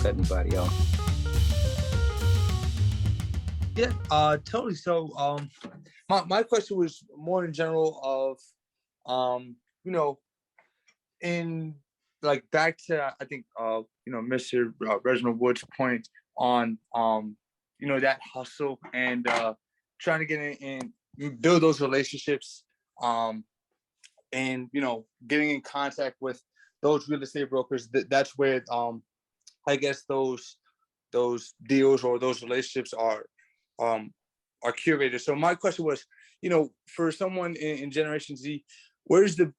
cut anybody off. Yeah, totally. So, my question was more in general of, you know, in like back to I think Mr. Reginald Wood's point on that hustle and trying to get in and build those relationships, and getting in contact with those real estate brokers. That's where I guess those deals or those relationships um are curated. So my question was, for someone in Generation Z, where's the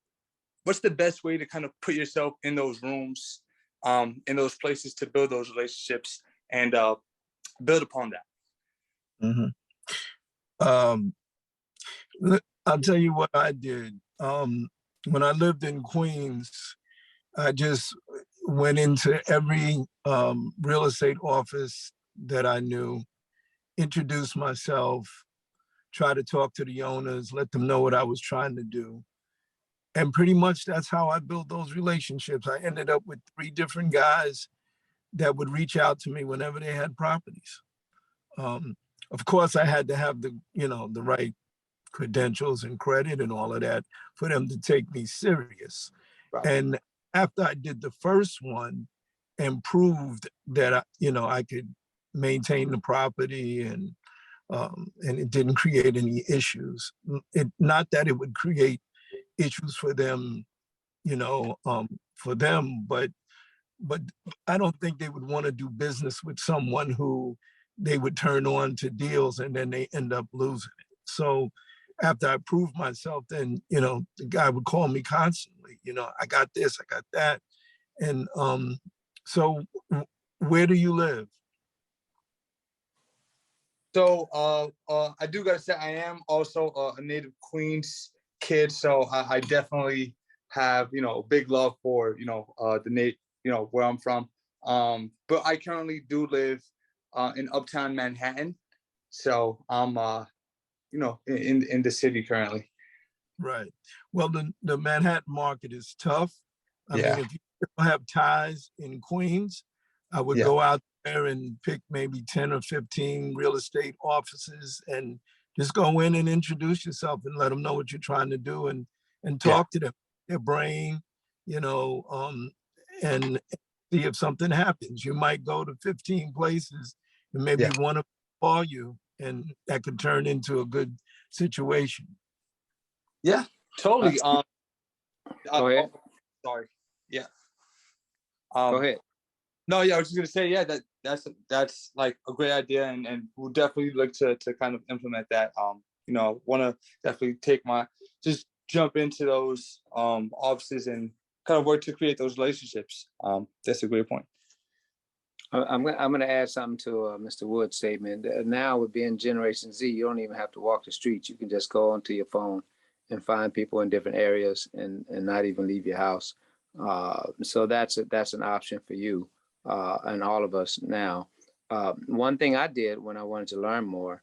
what's the best way to kind of put yourself in those rooms, in those places to build those relationships and build upon that? Um, I'll tell you what I did. When I lived in Queens, I just went into every real estate office that I knew, introduced myself, try to talk to the owners, let them know what I was trying to do. And pretty much that's how I built those relationships. I ended up with 3 different guys that would reach out to me whenever they had properties. Of course, I had to have the right credentials and credit and all of that for them to take me serious. Right. And after I did the first one and proved that I could maintain the property and it didn't create any issues. Not that it would create issues for them, but I don't think they would want to do business with someone who they would turn on to deals and then they end up losing it. So after I proved myself, then, the guy would call me constantly, I got this, I got that. And so where do you live? So I do gotta say I am also a native Queens kid, so I definitely have a big love for where I'm from. But I currently do live in Uptown Manhattan, so I'm in the city currently. Right. Well, the Manhattan market is tough. I Yeah. mean, if you don't have ties in Queens, I would Yeah. go out there and pick maybe 10 or 15 real estate offices and just go in and introduce yourself and let them know what you're trying to do and talk to them, their brain, and see if something happens. You might go to 15 places and maybe Yeah. one of them call you, and that could turn into a good situation. Yeah, totally. Go ahead. Sorry. Yeah. Go ahead. No, yeah, I was just gonna say, yeah, that's like a great idea, and we'll definitely look to kind of implement that. Want to definitely just jump into those offices and kind of work to create those relationships. That's a great point. I'm going to add something to Mr. Wood's statement. Now, with being Generation Z, you don't even have to walk the streets. You can just go onto your phone and find people in different areas and not even leave your house. So that's an option for you and all of us now. One thing I did when I wanted to learn more,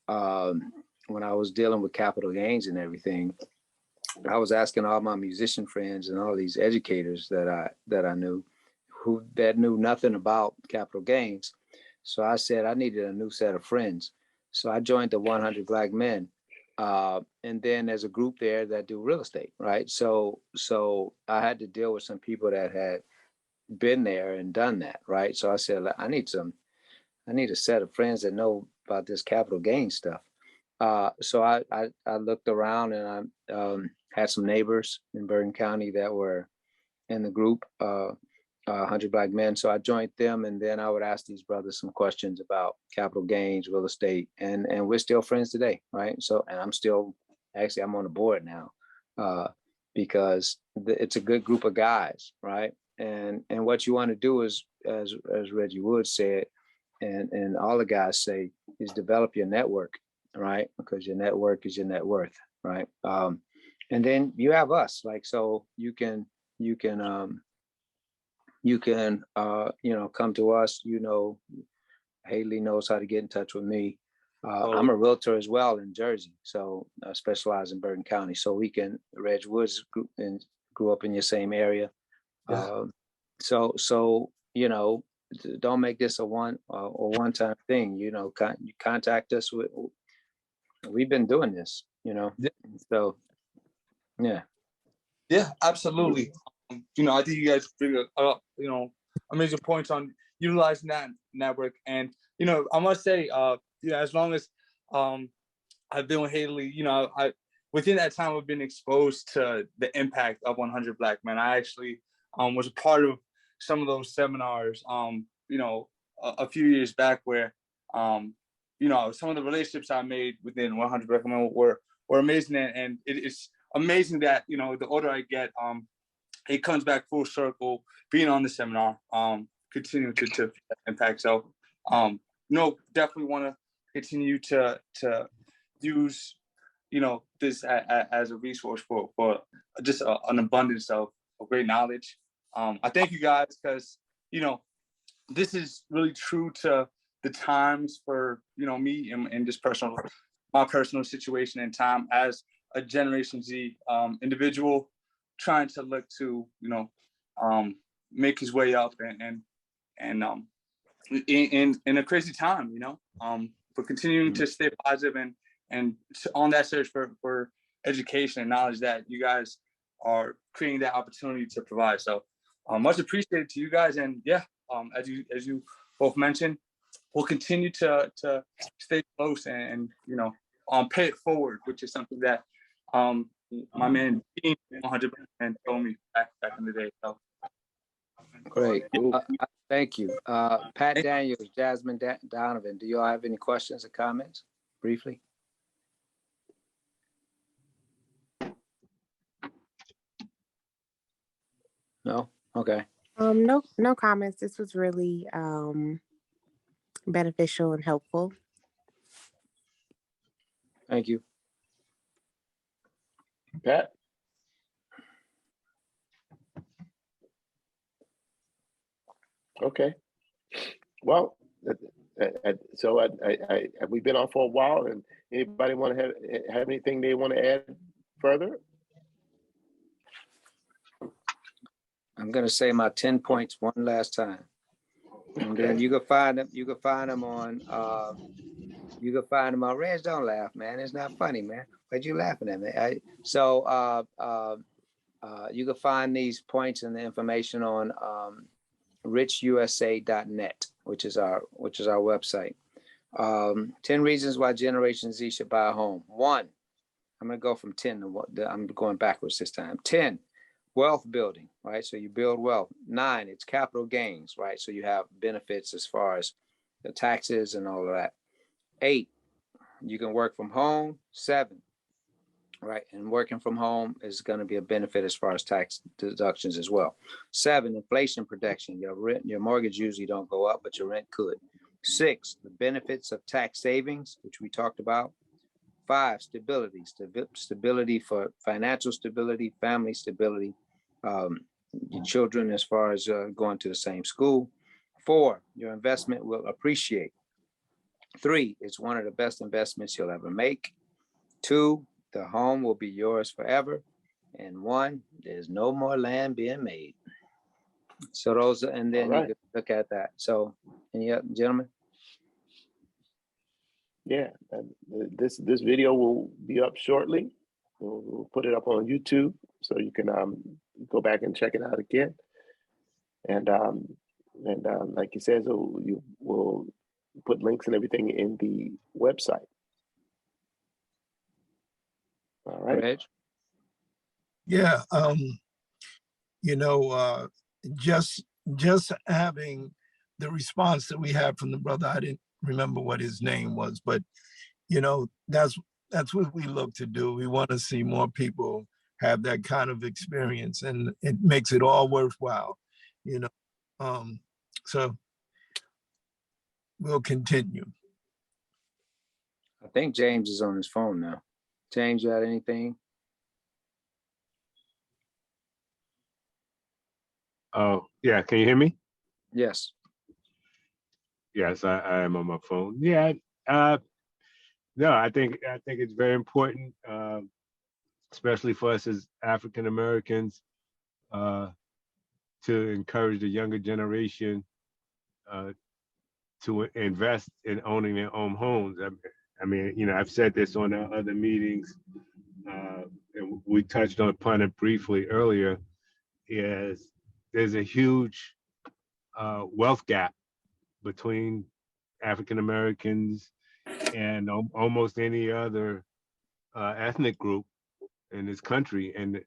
when I was dealing with capital gains and everything, I was asking all my musician friends and all these educators that I knew that knew nothing about capital gains. So I said I needed a new set of friends. So I joined the 100 Black Men. And then there's a group there that do real estate, right? So I had to deal with some people that had been there and done that, right? So I said, I need a set of friends that know about this capital gain stuff. So I looked around and I had some neighbors in Bergen County that were in the group, 100 Black Men. So I joined them, and then I would ask these brothers some questions about capital gains, real estate, and we're still friends today, right? So, and I'm on the board now, because it's a good group of guys, right? And what you want to do is, as Reggie Wood said, and all the guys say, is develop your network, right? Because your network is your net worth, right? And then you have us, like, so you can come to us. Haley knows how to get in touch with me. I'm a realtor as well in Jersey, so I specialize in Bergen County. So Reg Woods grew up in your same area. Yeah. So don't make this a one-time thing. You know, you contact us with. We've been doing this, you know. Yeah. So, yeah. Yeah, absolutely. You know, I think you guys bring up, you know, amazing points on utilizing that network. And, you know, I must say, you know, as long as I've been with Haley, you know, within that time I've been exposed to the impact of 100 Black Men. I actually was a part of some of those seminars, you know, a few years back where, you know, some of the relationships I made within 100 Black Men were amazing. And it's amazing that, you know, the older I get, it comes back full circle, being on the seminar, continuing to impact. So, no, definitely want to continue to use, you know, this as a resource for just an abundance of great knowledge. I thank you guys because, you know, this is really true to the times for, you know, me and just my personal situation and time as a Generation Z individual trying to look to, you know, make his way up and in a crazy time, you know, for continuing to stay positive and on that search for education and knowledge that you guys are creating that opportunity to provide. So much appreciated to you guys. And yeah, as you both mentioned, we'll continue to stay close and you know, pay it forward, which is something that my man Dean 100% told me back in the day. So Great. Thank you. Pat Daniels, Jasmine Donovan, do you all have any questions or comments briefly? No? Okay. No comments. This was really beneficial and helpful. Thank you. Pat? Okay. Well, so we've been on for a while, and anybody want to have anything they want to add further? I'm going to say my 10 points one last time. And then you can find them. You can find them on. Reg, don't laugh, man. It's not funny, man. What you laughing at, man? You can find these points and the information on richusa.net, which is our website. 10 reasons why Generation Z should buy a home. 1, I'm going to go from 10 to what I'm going backwards this time. 10, wealth building, right? So you build wealth. 9, it's capital gains, right? So you have benefits as far as the taxes and all of that. 8, you can work from home. 7, right? And working from home is going to be a benefit as far as tax deductions as well. 7, inflation protection. Your rent, your mortgage usually don't go up, but your rent could. 6, the benefits of tax savings, which we talked about. 5, stability. Stability for financial stability, family stability, your children as far as going to the same school. 4, your investment will appreciate. 3, it's one of the best investments you'll ever make. 2, the home will be yours forever. And 1, there's no more land being made. So those, and then you can look at that. So, any other gentlemen? Yeah, this video will be up shortly. We'll put it up on YouTube so you can go back and check it out again. And like you said, so you will put links and everything in the website. All right. Reg? Yeah, you know, just having the response that we had from the brother, I didn't remember what his name was, but you know, that's what we look to do. We want to see more people have that kind of experience, and it makes it all worthwhile, you know. So we'll continue. I think James is on his phone now. James, you got anything? Oh, yeah. Can you hear me? Yes. Yes, I am on my phone. Yeah. No, I think it's very important, especially for us as African Americans, to encourage the younger generation to invest in owning their own homes. I mean, you know, I've said this on our other meetings, and we touched upon it briefly earlier, is there's a huge wealth gap between African Americans and almost any other ethnic group in this country. And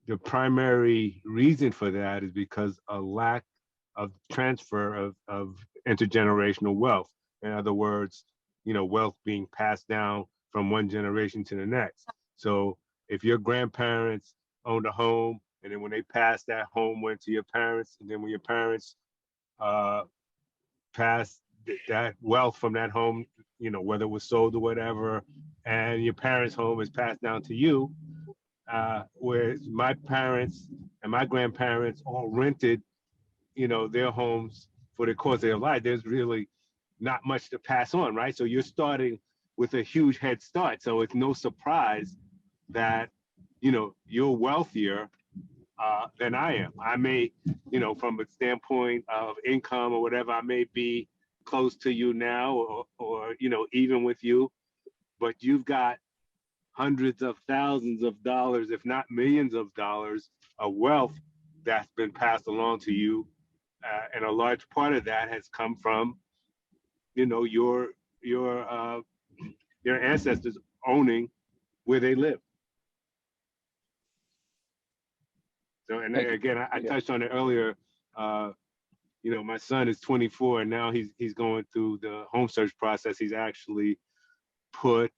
the primary reason for that is because a lack of transfer of intergenerational wealth. In other words, you know, wealth being passed down from one generation to the next. So if your grandparents owned a home, and then when they passed, that home went to your parents, and then when your parents passed that wealth from that home, you know, whether it was sold or whatever, and your parents' home is passed down to you, whereas my parents and my grandparents all rented, you know, their homes for the course of their life, there's really not much to pass on, right? So you're starting with a huge head start. So it's no surprise that, you know, you're wealthier than I am. I may, you know, from a standpoint of income or whatever, I may be close to you now or you know, even with you, but you've got hundreds of thousands of dollars, if not millions of dollars of wealth that's been passed along to you. And a large part of that has come from, you know, your ancestors owning where they live. So, and Thank you. again, I touched on it earlier. You know, my son is 24, and now he's going through the home search process. He's actually put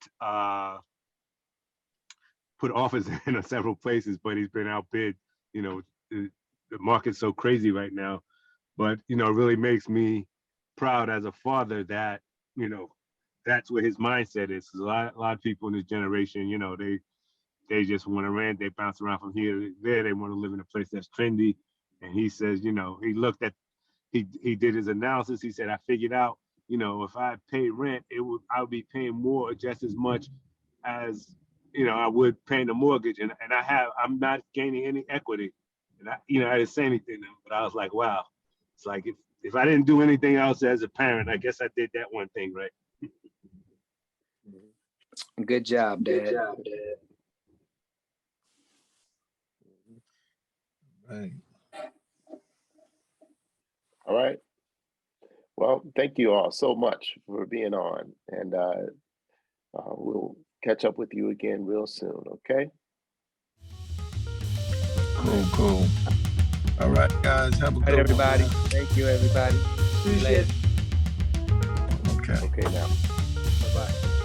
offers in several places, but he's been outbid. You know, the market's so crazy right now. But you know, it really makes me proud as a father that, you know, that's where his mindset is. 'Cause a lot of people in this generation, you know, they just want to rent, they bounce around from here to there, they want to live in a place that's trendy. And he says, you know, he did his analysis. He said, I figured out, you know, if I paid rent, I would be paying more, just as much as, you know, I would paying the mortgage. And I'm not gaining any equity. And I didn't say anything, but I was like, wow. It's like, if I didn't do anything else as a parent, I guess I did that one thing right. Good job, Dad. Right. All right. Well, thank you all so much for being on, and we'll catch up with you again real soon, okay? Cool. All right, guys, have a All good right, everybody. one. Thank you, everybody. See you later. Okay. Okay, now. Bye-bye.